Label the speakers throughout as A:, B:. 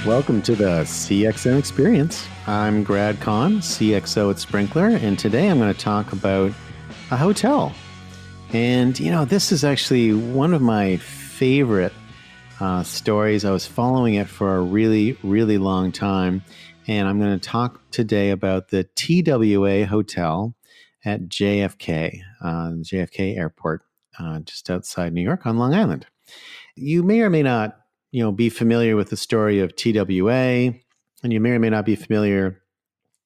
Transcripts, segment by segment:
A: Welcome to the CXN Experience. I'm Grad Kahn, CXO at Sprinkler, and today I'm going to talk about a hotel. And, this is actually one of my favorite stories. I was following it for a really, really long time, and I'm going to talk today about the TWA Hotel at JFK, JFK Airport, just outside New York on Long Island. You may or may not be familiar with the story of TWA, and you may or may not be familiar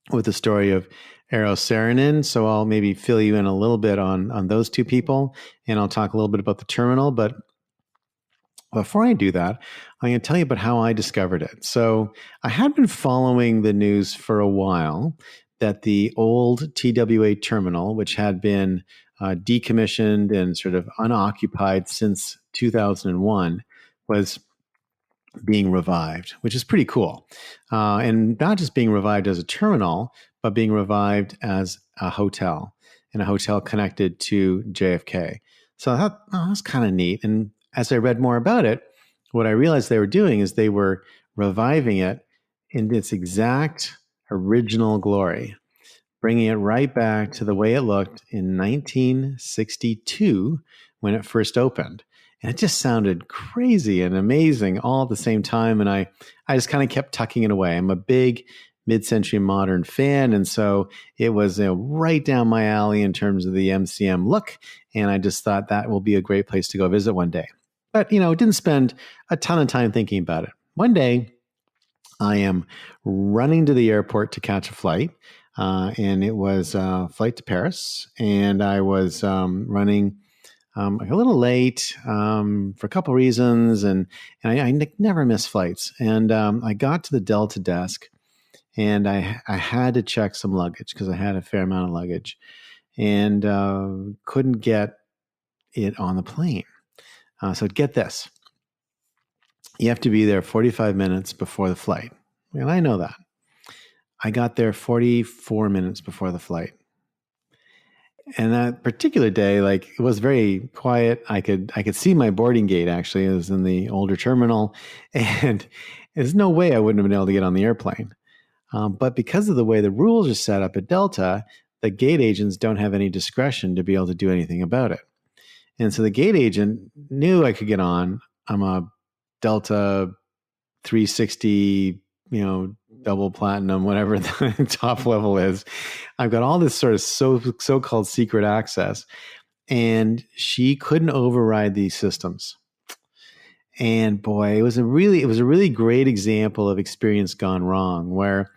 A: with the story of Eero Saarinen. So I'll maybe fill you in a little bit on those two people, and I'll talk a little bit about the terminal. But before I do that, I'm going to tell you about how I discovered it. So I had been following the news for a while that the old TWA terminal, which had been decommissioned and sort of unoccupied since 2001, was being revived, which is pretty cool. And not just being revived as a terminal, but being revived as a hotel, and a hotel connected to JFK. So I thought, that's kind of neat. And as I read more about it, what I realized they were doing is they were reviving it in its exact original glory, bringing it right back to the way it looked in 1962 when it first opened. And it just sounded crazy and amazing all at the same time. And I just kind of kept tucking it away. I'm a big mid-century modern fan. And so it was right down my alley in terms of the MCM look. And I just thought that will be a great place to go visit one day. But, didn't spend a ton of time thinking about it. One day, I am running to the airport to catch a flight. And it was a flight to Paris. And I was running a little late for a couple reasons, and I never miss flights. And I got to the Delta desk, and I had to check some luggage because I had a fair amount of luggage, and couldn't get it on the plane. So get this. You have to be there 45 minutes before the flight. And I know that. I got there 44 minutes before the flight. And that particular day, it was very quiet. I could see my boarding gate, actually. It was in the older terminal. And there's no way I wouldn't have been able to get on the airplane. But because of the way the rules are set up at Delta, the gate agents don't have any discretion to be able to do anything about it. And so the gate agent knew I could get on. I'm a Delta 360, double platinum, whatever the top level is. I've got all this sort of so-called secret access, and she couldn't override these systems. And boy, it was a really great example of experience gone wrong, where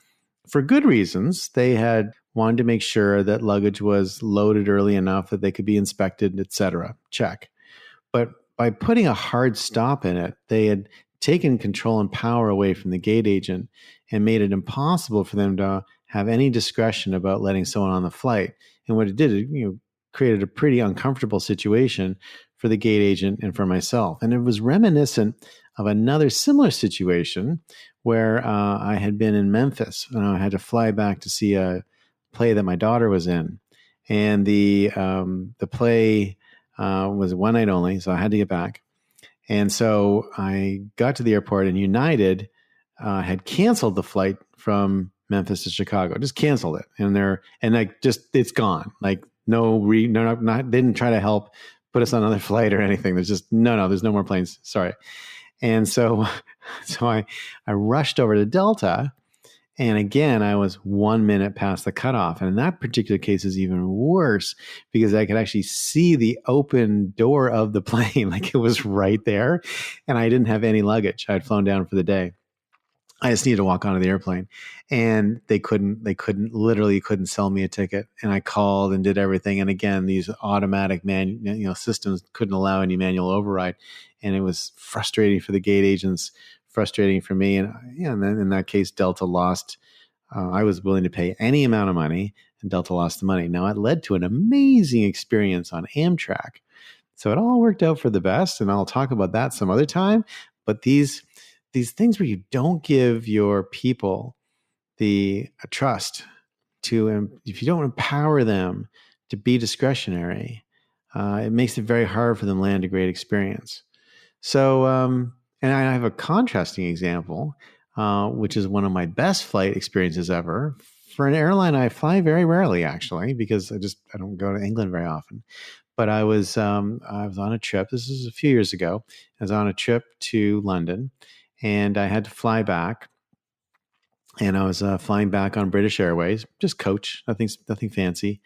A: for good reasons, they had wanted to make sure that luggage was loaded early enough that they could be inspected, etc. Check. But by putting a hard stop in it, they had taken control and power away from the gate agent and made it impossible for them to have any discretion about letting someone on the flight. And what it did, it created a pretty uncomfortable situation for the gate agent and for myself. And it was reminiscent of another similar situation where I had been in Memphis, and I had to fly back to see a play that my daughter was in. And the play was one night only, so I had to get back. And so I got to the airport, and United had canceled the flight from Memphis to Chicago. Just canceled it, it's gone. They didn't try to help put us on another flight or anything. There's just there's no more planes. Sorry. And so I rushed over to Delta. And again, I was 1 minute past the cutoff. And in that particular case is even worse because I could actually see the open door of the plane. It was right there. And I didn't have any luggage. I had flown down for the day. I just needed to walk onto the airplane, and they literally couldn't sell me a ticket. And I called and did everything. And again, these automatic systems couldn't allow any manual override. And it was frustrating for the gate agents, frustrating for me. And then in that case, Delta lost. I was willing to pay any amount of money, and Delta lost the money. Now it led to an amazing experience on Amtrak. So it all worked out for the best. And I'll talk about that some other time. But these things where you don't give your people the trust to, if you don't empower them to be discretionary, it makes it very hard for them to land a great experience. So, and I have a contrasting example which is one of my best flight experiences ever. For an airline, I fly very rarely, actually, because I don't go to England very often. But I was on a trip. This is a few years ago. I was on a trip to London, and I had to fly back. And I was flying back on British Airways, just coach, nothing fancy.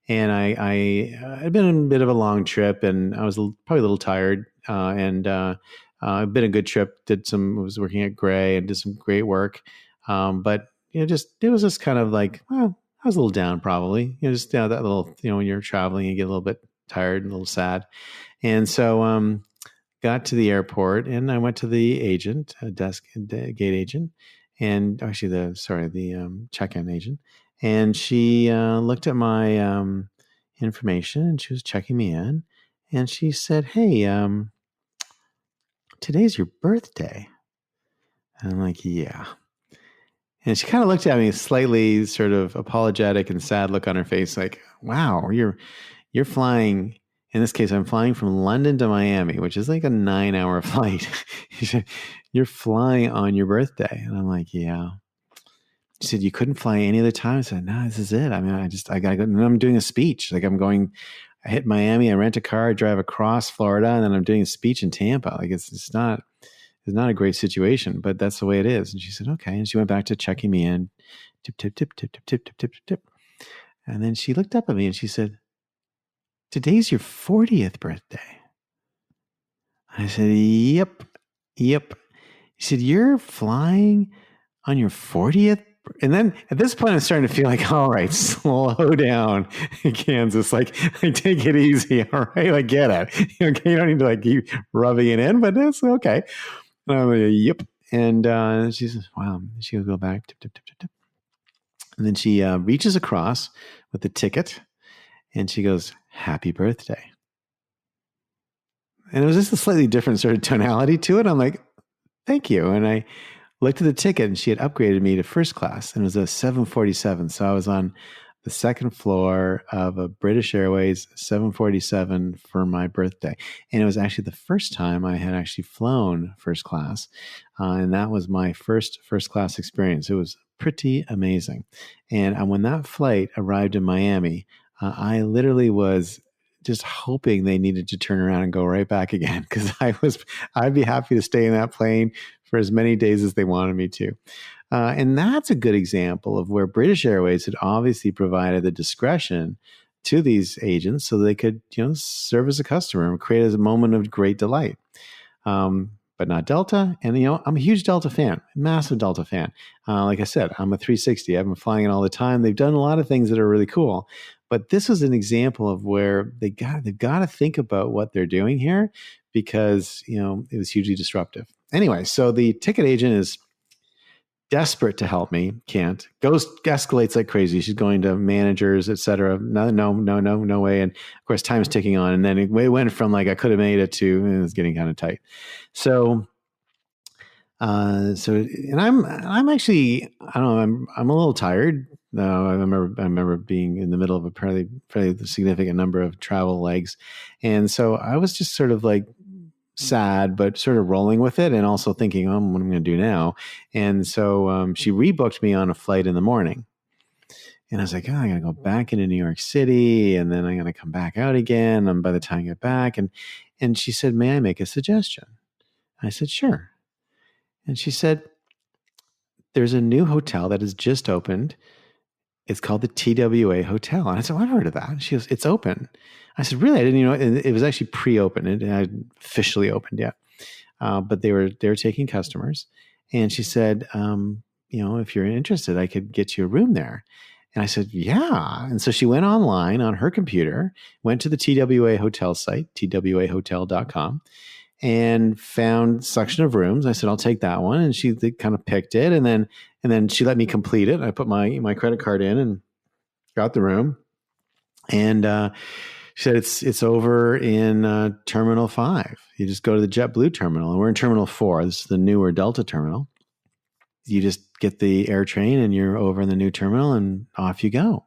A: And had been on a bit of a long trip, and I was probably a little tired. Been a good trip. Was working at Gray and did some great work. But it was just kind of like, well, I was a little down, probably. Just that little, when you're traveling, you get a little bit tired and a little sad. And so, got to the airport, and I went to the agent, gate agent, and actually the check-in agent, and she looked at my information, and she was checking me in, and she said, "Hey, today's your birthday." And I'm like, "Yeah." And she kind of looked at me, slightly sort of apologetic and sad look on her face, like, "Wow, you're flying." In this case, I'm flying from London to Miami, which is like a 9-hour flight. You're flying on your birthday. And I'm like, "Yeah." She said, "You couldn't fly any other time?" I said, "No, this is it. I mean, I got to go." And I'm doing a speech. Like I hit Miami, I rent a car, I drive across Florida, and then I'm doing a speech in Tampa. Like it's not a great situation, but that's the way it is. And she said, "Okay." And she went back to checking me in, tip, tip, tip, tip, tip, tip, tip, tip, tip. And then she looked up at me and she said, "Today's your 40th birthday." I said, Yep. She said, "You're flying on your 40th?" And then at this point, I'm starting to feel like, all right, slow down, Kansas. Like, take it easy. All right. I get it. Okay. You don't need to keep rubbing it in, but that's okay. And I'm like, "Yep." And she says, "Wow." She goes, "Go back. Tip, tip, tip, tip, tip." And then she reaches across with the ticket and she goes, "Happy birthday." And it was just a slightly different sort of tonality to it. I'm like, "Thank you." And I looked at the ticket and she had upgraded me to first class, and it was a 747. So I was on the second floor of a British Airways 747 for my birthday. And it was actually the first time I had actually flown first class. And that was my first class experience. It was pretty amazing. And when that flight arrived in Miami, I literally was just hoping they needed to turn around and go right back again, because I'd be happy to stay in that plane for as many days as they wanted me to. And that's a good example of where British Airways had obviously provided the discretion to these agents so they could, serve as a customer and create a moment of great delight. But not Delta. And, I'm a huge Delta fan, massive Delta fan. Like I said, I'm a 360. I've been flying it all the time. They've done a lot of things that are really cool. But this was an example of where they've got to think about what they're doing here, because, it was hugely disruptive. Anyway, so the ticket agent is desperate to help me, can't. Escalates like crazy. She's going to managers, etc. No way. And of course, time's ticking on. And then it went from like I could have made it to it was getting kind of tight. So, and I'm actually, I don't know, I'm a little tired. I remember being in the middle of a fairly significant number of travel legs, and so I was just sort of like sad, but sort of rolling with it, and also thinking, "Oh, what am I going to do now?" And so she rebooked me on a flight in the morning, and I was like, "Oh, I got to go back into New York City, and then I'm going to come back out again." And by the time I get back, and she said, "May I make a suggestion?" I said, "Sure." And she said, "There's a new hotel that has just opened. It's called the TWA Hotel." And I said, "Well, I've heard of that." And she goes, "It's open." I said, "Really? I didn't know." It was actually pre-open. It hadn't officially opened yet. But they were taking customers. And she said, "If you're interested, I could get you a room there." And I said, "Yeah." And so she went online on her computer, went to the TWA Hotel site, twahotel.com, and found a section of rooms. I said, "I'll take that one." And she kind of picked it. And then she let me complete it. I put my credit card in and got the room. And she said, it's over in Terminal 5. You just go to the JetBlue terminal. And we're in Terminal 4. This is the newer Delta terminal. You just get the AirTrain and you're over in the new terminal and off you go.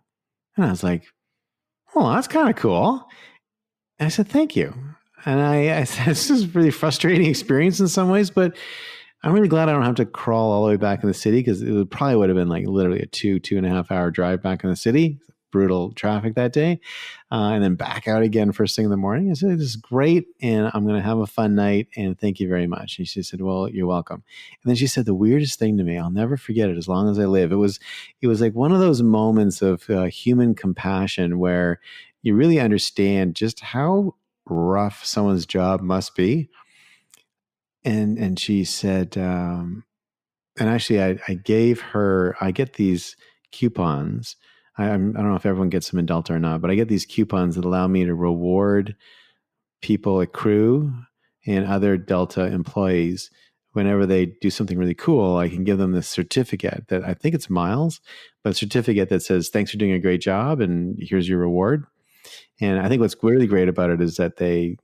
A: And I was like, "Well, that's kind of cool." And I said, "Thank you." And I said, "This is a really frustrating experience in some ways, but I'm really glad I don't have to crawl all the way back in the city because probably would have been like literally a 2.5 hour drive back in the city. Brutal traffic that day. And then back out again first thing in the morning. I said, this is great. And I'm going to have a fun night. And thank you very much. And she said, well, you're welcome. And then she said the weirdest thing to me. I'll never forget it as long as I live. It was like one of those moments of human compassion where you really understand just how rough someone's job must be. And she said, and actually I get these coupons. I don't know if everyone gets them in Delta or not, but I get these coupons that allow me to reward people at crew and other Delta employees whenever they do something really cool. I can give them this certificate that I think it's miles, but a certificate that says, thanks for doing a great job and here's your reward. And I think what's really great about it is that they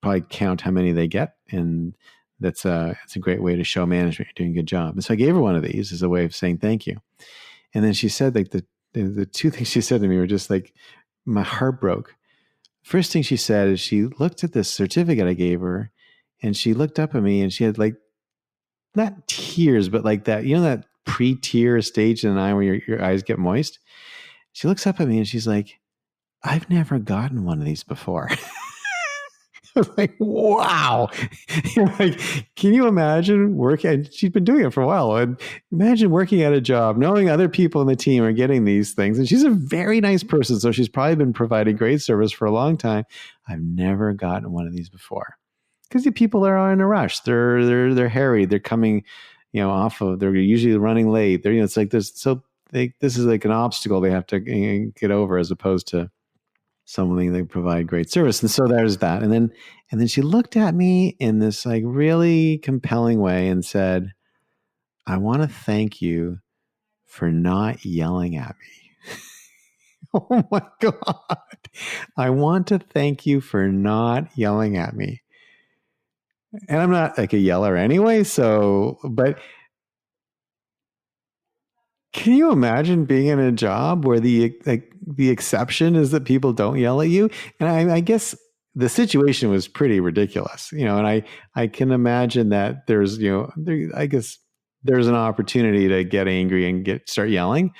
A: probably count how many they get, and it's a great way to show management you're doing a good job. And so I gave her one of these as a way of saying thank you. And then she said, like, the two things she said to me were just like, my heart broke. First thing she said is she looked at this certificate I gave her, and she looked up at me, and she had like, not tears, but like that, that pre-tear stage in the eye where your eyes get moist. She looks up at me and she's like, I've never gotten one of these before. I was like, wow. Like, can you imagine working? And she's been doing it for a while. And imagine working at a job, knowing other people in the team are getting these things. And she's a very nice person. So she's probably been providing great service for a long time. I've never gotten one of these before. Because the people are in a rush. They're harried. They're coming, they're usually running late. It's like this. So this is like an obstacle they have to get over, as opposed to something they provide great service. And so there's that. And then she looked at me in this like really compelling way and said, I want to thank you for not yelling at me. Oh my God. I want to thank you for not yelling at me. And I'm not like a yeller anyway. But can you imagine being in a job where the exception is that people don't yell at you? And I guess the situation was pretty ridiculous, and I can imagine that there's, I guess there's an opportunity to get angry and start yelling.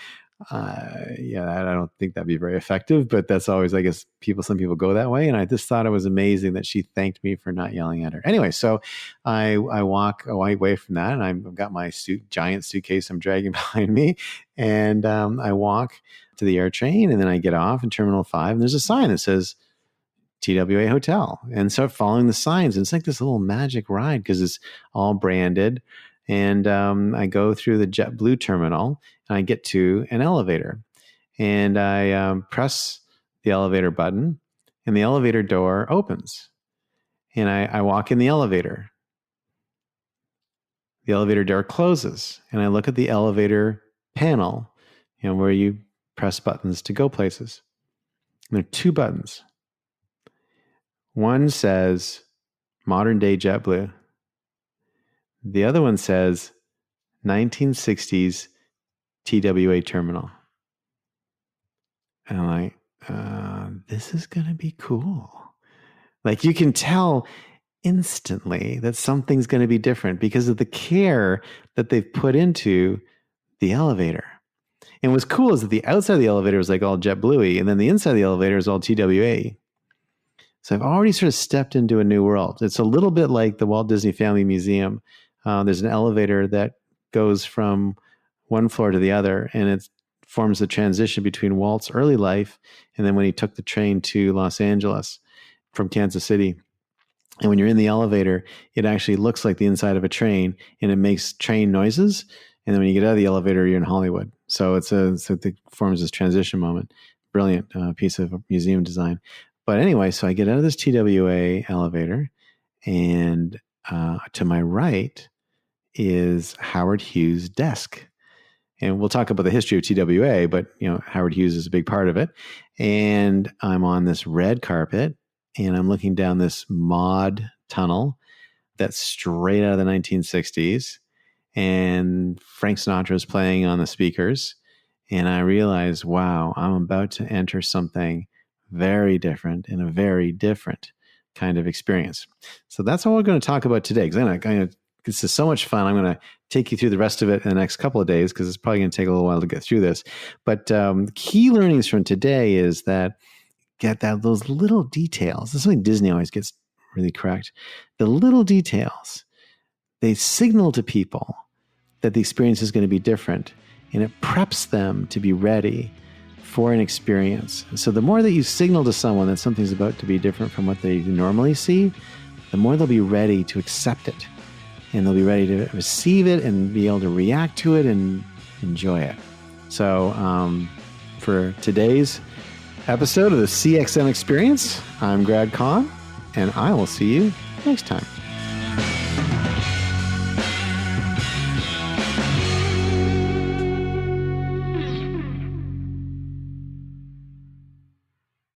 A: I don't think that'd be very effective, but that's always, I guess, some people go that way. And I just thought it was amazing that she thanked me for not yelling at her. Anyway, so I walk away from that, and I've got my giant suitcase I'm dragging behind me, and I walk to the air train, and then I get off in Terminal 5, and there's a sign that says TWA Hotel, and start following the signs. And it's like this little magic ride because it's all branded. And I go through the JetBlue terminal, and I get to an elevator, and I press the elevator button, and the elevator door opens, and I walk in the elevator. The elevator door closes, and I look at the elevator panel, where you press buttons to go places. And there are two buttons. One says modern day JetBlue. The other one says 1960s TWA terminal. And I'm like, this is going to be cool. Like, you can tell instantly that something's going to be different because of the care that they've put into the elevator. And what's cool is that the outside of the elevator is like all JetBlue-y, and then the inside of the elevator is all TWA. So I've already sort of stepped into a new world. It's a little bit like the Walt Disney Family Museum. There's an elevator that goes from one floor to the other, and it forms the transition between Walt's early life and then when he took the train to Los Angeles from Kansas City. And when you're in the elevator, it actually looks like the inside of a train, and it makes train noises. And then when you get out of the elevator, you're in Hollywood. So it forms this transition moment. Brilliant piece of museum design. But anyway, so I get out of this TWA elevator, and to my right is Howard Hughes' desk. And we'll talk about the history of TWA, but Howard Hughes is a big part of it. And I'm on this red carpet, and I'm looking down this mod tunnel that's straight out of the 1960s. And Frank Sinatra is playing on the speakers. And I realized, wow, I'm about to enter something very different and a very different kind of experience. So that's what we're going to talk about today. Because I'm going to this is so much fun. I'm going to take you through the rest of it in the next couple of days because it's probably going to take a little while to get through this. But key learnings from today is that those little details. This is something Disney always gets really correct. The little details, they signal to people that the experience is going to be different, and it preps them to be ready for an experience. So the more that you signal to someone that something's about to be different from what they normally see, the more they'll be ready to accept it, and they'll be ready to receive it and be able to react to it and enjoy it. So for today's episode of the CXM Experience, I'm Grad Conn, and I will see you next time.